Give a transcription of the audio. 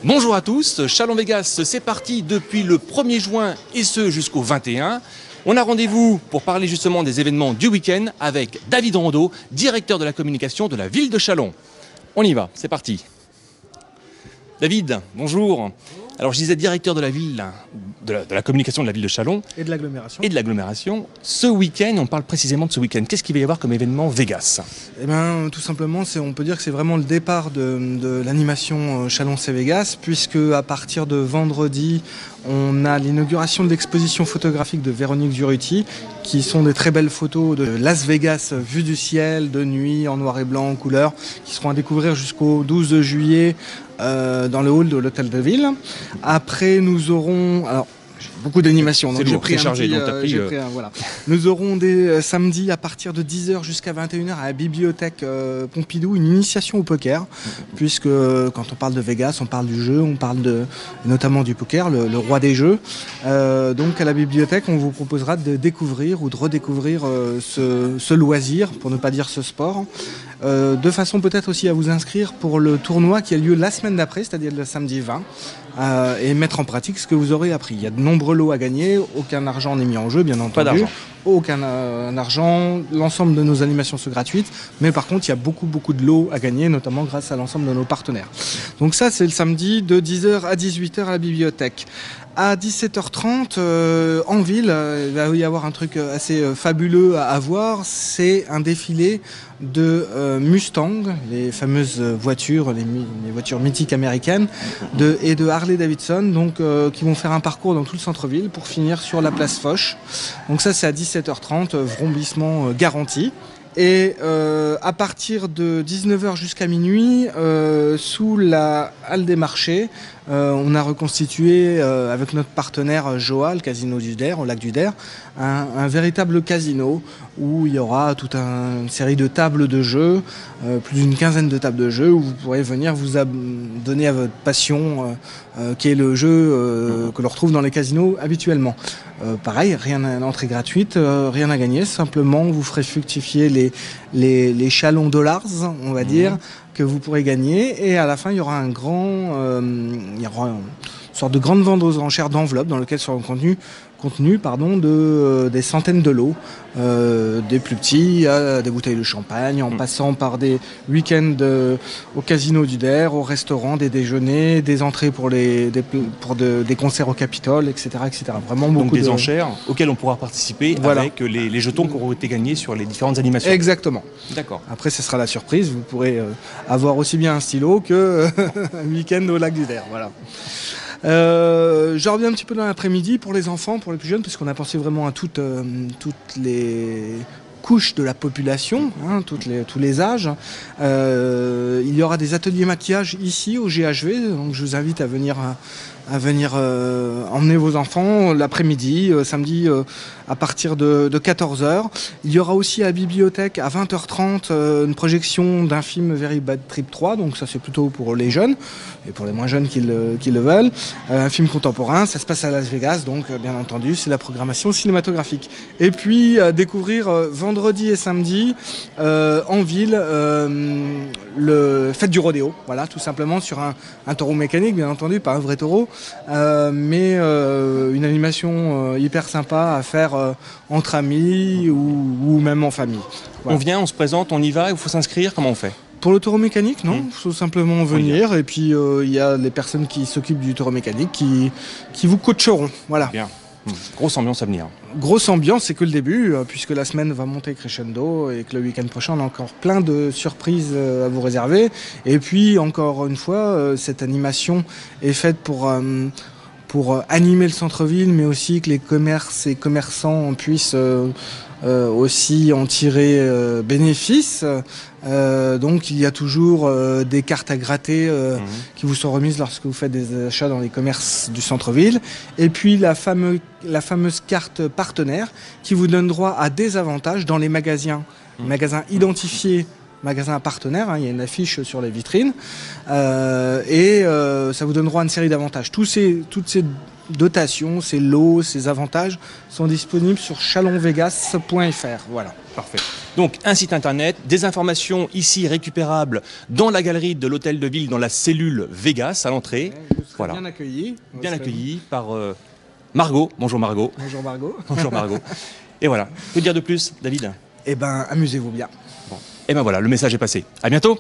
Bonjour à tous, Chalon Vegas, c'est parti depuis le 1er juin et ce jusqu'au 21. On a rendez-vous pour parler justement des événements du week-end avec David Rondeau, directeur de la communication de la ville de Chalon. On y va, c'est parti. David, bonjour. Alors je disais directeur de la ville, de la communication de la ville de Chalon. Et de l'agglomération. Et de l'agglomération. Ce week-end, on parle précisément de ce week-end. Qu'est-ce qu'il va y avoir comme événement Vegas? Eh bien, tout simplement, on peut dire que c'est vraiment le départ de l'animation Chalon c'est Vegas, puisque à partir de vendredi, on a l'inauguration de l'exposition photographique de Véronique Zuruti, qui sont des très belles photos de Las Vegas vues du ciel, de nuit, en noir et blanc, en couleur, qui seront à découvrir jusqu'au 12 juillet dans le hall de l'hôtel de ville. Après, nous aurons... Alors, beaucoup d'animations, donc j'ai pris un petit, voilà. Nous aurons des samedis à partir de 10h jusqu'à 21h à la bibliothèque Pompidou, une initiation au poker, puisque quand on parle de Vegas, on parle du jeu, on parle notamment du poker, le roi des jeux. Donc à la bibliothèque, on vous proposera de découvrir ou de redécouvrir ce loisir, pour ne pas dire ce sport. De façon peut-être aussi à vous inscrire pour le tournoi qui a lieu la semaine d'après, c'est-à-dire le samedi 20. Et mettre en pratique ce que vous aurez appris. Il y a de nombreux lots à gagner, aucun argent n'est mis en jeu, bien entendu. Pas d'argent. Aucun argent, l'ensemble de nos animations sont gratuites, mais par contre il y a beaucoup de lots à gagner, notamment grâce à l'ensemble de nos partenaires. Donc ça c'est le samedi de 10h à 18h à la bibliothèque. À 17h30, en ville, il va y avoir un truc assez fabuleux à voir, c'est un défilé de Mustang, les fameuses voitures, les voitures mythiques américaines, et de Harley Davidson, donc, qui vont faire un parcours dans tout le centre-ville pour finir sur la place Foch. Donc ça c'est à 17h30, vrombissement garanti. Et à partir de 19h jusqu'à minuit, sous la halle des marchés, on a reconstitué avec notre partenaire Joa, le casino du Der, au lac du Der, un véritable casino où il y aura toute une série de tables de jeux, plus d'une quinzaine de tables de jeux où vous pourrez venir vous donner à votre passion qui est le jeu que l'on retrouve dans les casinos habituellement. Pareil, rien à l'entrée gratuite, rien à gagner, simplement vous ferez fructifier les Chalon dollars, on va dire, que vous pourrez gagner, et à la fin il y aura une sorte de grande vente aux enchères d'enveloppes dans lequel seront contenus des centaines de lots, des plus petits à des bouteilles de champagne, en passant par des week-ends au casino du Der, au restaurant, des déjeuners, des entrées pour des concerts au Capitole, etc. Vraiment beaucoup. Donc des enchères auxquelles on pourra participer, voilà, avec les jetons qui auront été gagnés sur les différentes animations. Exactement. D'accord. Après, ce sera la surprise. Vous pourrez avoir aussi bien un stylo que un week-end au lac du Der. Voilà. Je reviens un petit peu dans l'après-midi pour les enfants, pour les plus jeunes, parce qu'on a pensé vraiment à toutes les couches de la population, tous les âges. Il y aura des ateliers maquillage ici au GHV, donc je vous invite à venir emmener vos enfants l'après-midi, samedi à partir de 14h. Il y aura aussi à la bibliothèque à 20h30 une projection d'un film Very Bad Trip 3, donc ça c'est plutôt pour les jeunes et pour les moins jeunes qui le veulent. Un film contemporain, ça se passe à Las Vegas, donc bien entendu c'est la programmation cinématographique. Et puis à découvrir vendredi et samedi en ville le fête du rodéo, voilà, tout simplement sur un taureau mécanique, bien entendu, pas un vrai taureau, mais une animation hyper sympa à faire entre amis ou même en famille. Voilà. On vient, on se présente, on y va, il faut s'inscrire, comment on fait? Pour le taureau mécanique, non, il faut simplement venir, et puis il y a les personnes qui s'occupent du taureau mécanique qui vous coacheront, voilà. Bien. Grosse ambiance à venir. Grosse ambiance, c'est que le début, puisque la semaine va monter crescendo et que le week-end prochain, on a encore plein de surprises à vous réserver. Et puis, encore une fois, cette animation est faite pour animer le centre-ville, mais aussi que les commerces et commerçants puissent aussi en tirer bénéfice. Donc il y a toujours des cartes à gratter qui vous sont remises lorsque vous faites des achats dans les commerces du centre-ville. Et puis la fameuse carte partenaire qui vous donne droit à des avantages dans les magasins identifiés magasin partenaire, hein, il y a une affiche sur les vitrines, ça vous donne droit à une série d'avantages. Toutes ces dotations, ces lots, ces avantages sont disponibles sur chalonvegas.fr. Voilà. Parfait. Donc un site internet, des informations ici récupérables dans la galerie de l'hôtel de ville, dans la cellule Vegas à l'entrée. Vous serez bien accueillis. Bien accueillis par Margot. Bonjour Margot. Bonjour Margot. Bonjour Margot. Et voilà. Que dire de plus, David? Eh ben, amusez-vous bien. Bon. Et ben voilà, le message est passé. À bientôt.